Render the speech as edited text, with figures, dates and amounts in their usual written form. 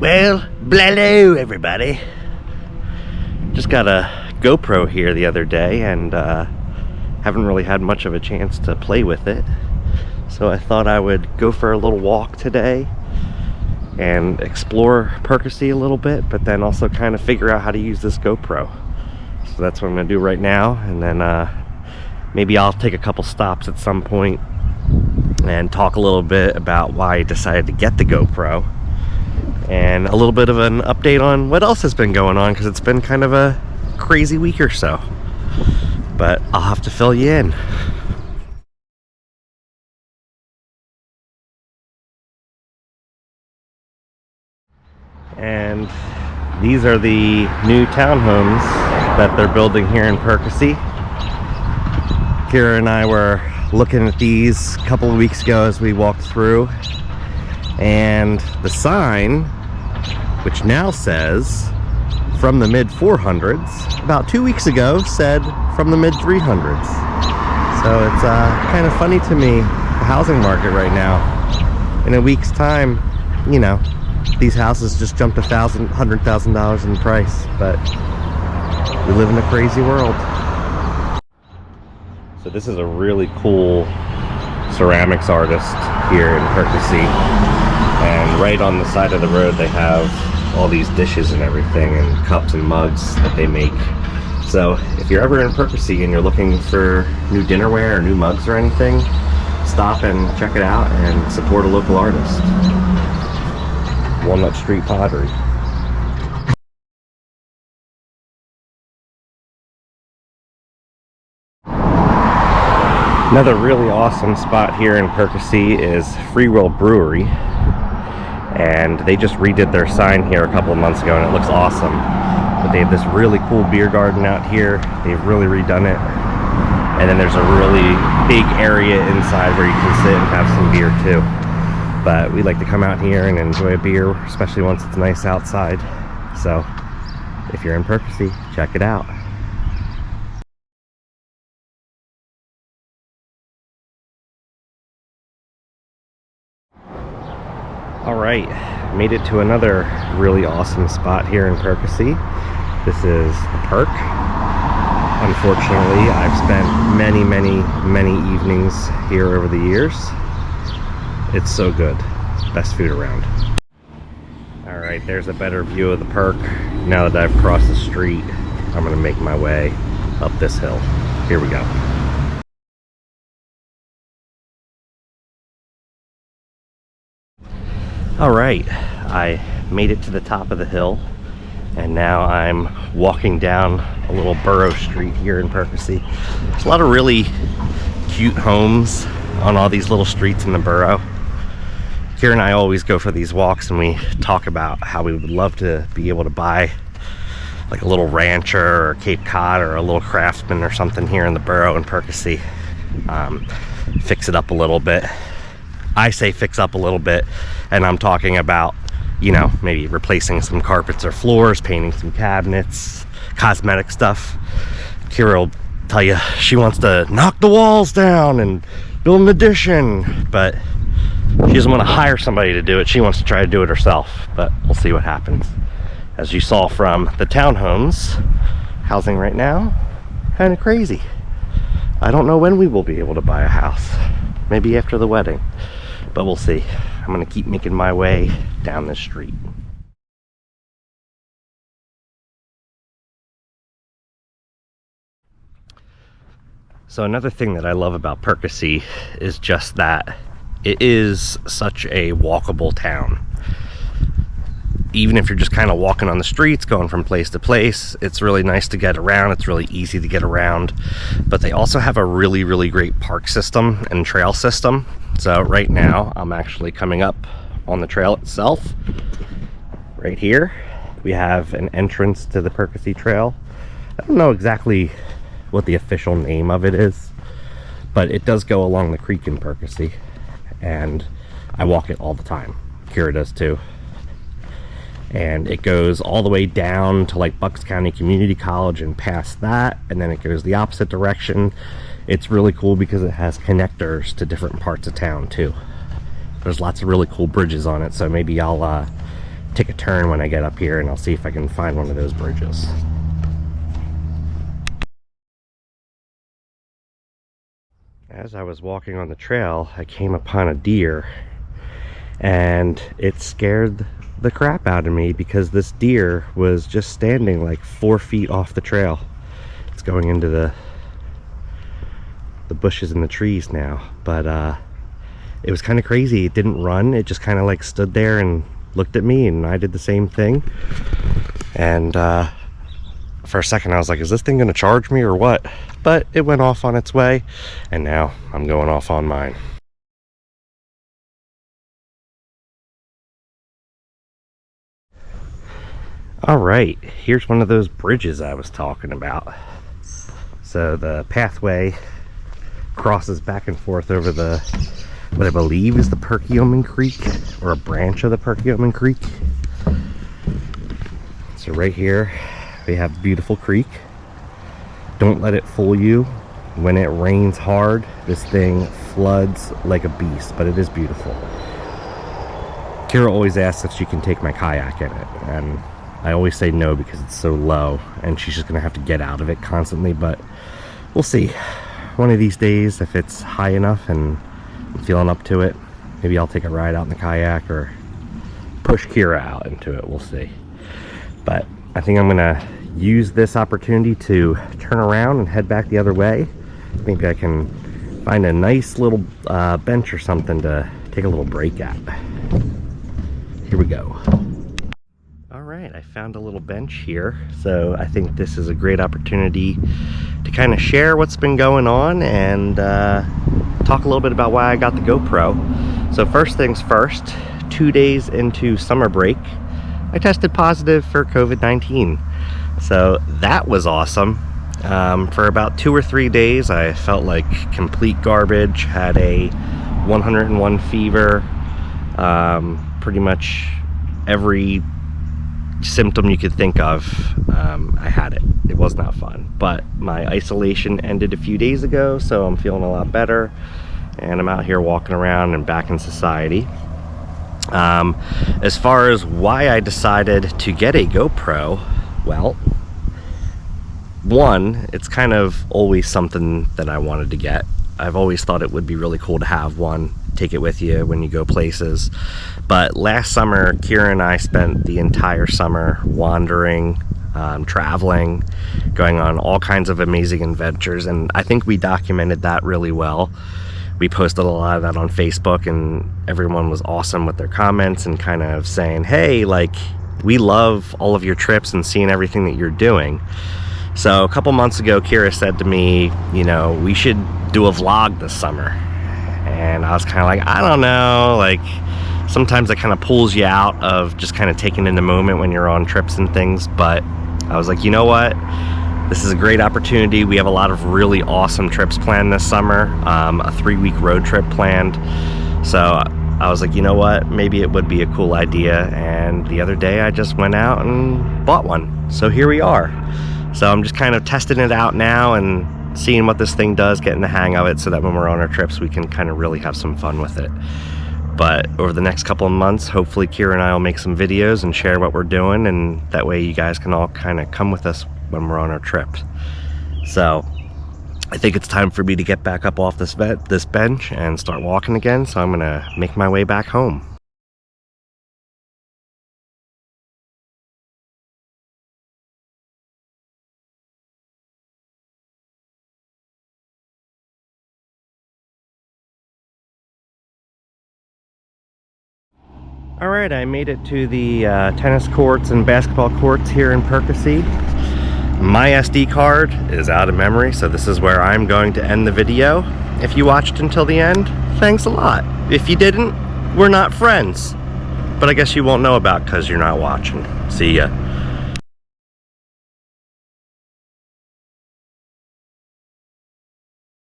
Well, hello everybody. Just got a GoPro here the other day and haven't really had much of a chance to play with it. So I thought I would go for a little walk today and explore Perkasie a little bit, but then also kind of figure out how to use this GoPro. So that's what I'm gonna do right now, and then maybe I'll take a couple stops at some point and talk a little bit about why I decided to get the GoPro, and a little bit of an update on what else has been going on, because it's been kind of a crazy week or so. But I'll have to fill you in. And these are the new townhomes that they're building here in Perkasie. Kira and I were looking at these a couple of weeks ago as we walked through, and the sign, which now says from the mid 400s, about 2 weeks ago said from the mid 300s. So it's kind of funny to me, the housing market right now. In a week's time, you know, these houses just jumped $100,000 in price, but we live in a crazy world. So this is a really cool ceramics artist here in Perkasie, and right on the side of the road they have all these dishes and everything, and cups and mugs that they make. So if you're ever in Perkasie and you're looking for new dinnerware or new mugs or anything, stop and check it out and support a local artist. Walnut Street Pottery. Another really awesome spot here in Perkasie is Freewill Brewery, and they just redid their sign here a couple of months ago and it looks awesome. But they have this really cool beer garden out here. They've really redone it, and then there's a really big area inside where you can sit and have some beer too. But we like to come out here and enjoy a beer, especially once it's nice outside. So if you're in Perkasie, check it out. Alright, made it to another really awesome spot here in Perkasie. This is the park. Unfortunately, I've spent many evenings here over the years. It's so good. Best food around. Alright, there's a better view of the park. Now that I've crossed the street, I'm going to make my way up this hill. Here we go. Alright, I made it to the top of the hill, and now I'm walking down a little Borough Street here in Perkasie. There's a lot of really cute homes on all these little streets in the borough. Kira and I always go for these walks and we talk about how we would love to be able to buy like a little rancher or Cape Cod or a little Craftsman or something here in the borough in Perkasie. Fix it up a little bit. I say fix up a little bit, and I'm talking about, you know, maybe replacing some carpets or floors, painting some cabinets, cosmetic stuff. Kira will tell you she wants to knock the walls down and build an addition, but she doesn't want to hire somebody to do it. She wants to try to do it herself, but we'll see what happens. As you saw from the townhomes, housing right now, kind of crazy. I don't know when we will be able to buy a house. Maybe after the wedding, but we'll see. I'm gonna keep making my way down this street. So another thing that I love about Perkasie is just that it is such a walkable town. Even if you're just kind of walking on the streets, going from place to place, it's really nice to get around. It's really easy to get around. But they also have a really great park system and trail system. So right now, I'm actually coming up on the trail itself. Right here, we have an entrance to the Perkasie Trail. I don't know exactly what the official name of it is, but it does go along the creek in Perkasie, and I walk it all the time. Kira does too. And it goes all the way down to like Bucks County Community College and past that, and then it goes the opposite direction. It's really cool because it has connectors to different parts of town too. There's lots of really cool bridges on it, so maybe I'll take a turn when I get up here, and I'll see if I can find one of those bridges. As I was walking on the trail, I came upon a deer, and it scared the crap out of me because this deer was just standing like 4 feet off the trail. It's going into the bushes and the trees now, but it was kind of crazy. It didn't run, it just kind of like stood there and looked at me, and I did the same thing. And for a second I was like, is this thing gonna charge me or what? But it went off on its way, and now I'm going off on mine. All right, here's one of those bridges I was talking about. So the pathway crosses back and forth over the, what I believe is the Perkasie Creek, or a branch of the Perkasie Creek. So right here we have beautiful creek. Don't let it fool you. When it rains hard, this thing floods like a beast, but it is beautiful. Kira always asks if she can take my kayak in it, and I always say no because it's so low and she's just gonna have to get out of it constantly, but we'll see. One of these days, if it's high enough and I'm feeling up to it, maybe I'll take a ride out in the kayak or push Kira out into it. We'll see. But I think I'm gonna use this opportunity to turn around and head back the other way. Maybe I can find a nice little bench or something to take a little break at. Here we go. Alright, I found a little bench here, so I think this is a great opportunity to kind of share what's been going on and talk a little bit about why I got the GoPro. So first things first, 2 days into summer break, I tested positive for COVID-19. So that was awesome. For about 2 or 3 days I felt like complete garbage, had a 101 fever, pretty much every symptom you could think of, I had it. It was not fun, but my isolation ended a few days ago, so I'm feeling a lot better, and I'm out here walking around and back in society. As far as why I decided to get a GoPro, well, one, it's kind of always something that I wanted to get. I've always thought it would be really cool to have one, take it with you when you go places. But last summer, Kira and I spent the entire summer wandering, traveling, going on all kinds of amazing adventures, and I think we documented that really well. We posted a lot of that on Facebook, and everyone was awesome with their comments and kind of saying, hey, like, we love all of your trips and seeing everything that you're doing. So a couple months ago, Kira said to me, you know, we should do a vlog this summer. And I was kind of like, I don't know, like, sometimes it kind of pulls you out of just kind of taking in the moment when you're on trips and things. But I was like, you know what? This is a great opportunity. We have a lot of really awesome trips planned this summer, a 3-week road trip planned. So I was like, you know what? Maybe it would be a cool idea. And the other day I just went out and bought one. So here we are. So I'm just kind of testing it out now and seeing what this thing does, getting the hang of it, so that when we're on our trips we can kind of really have some fun with it. But over the next couple of months, hopefully Kira and I will make some videos and share what we're doing, and that way you guys can all kind of come with us when we're on our trip. So I think it's time for me to get back up off this bench and start walking again, so I'm gonna make my way back home. Alright, I made it to the tennis courts and basketball courts here in Perkasie. My SD card is out of memory, so this is where I'm going to end the video. If you watched until the end, thanks a lot. If you didn't, we're not friends. But I guess you won't know about because you're not watching. See ya.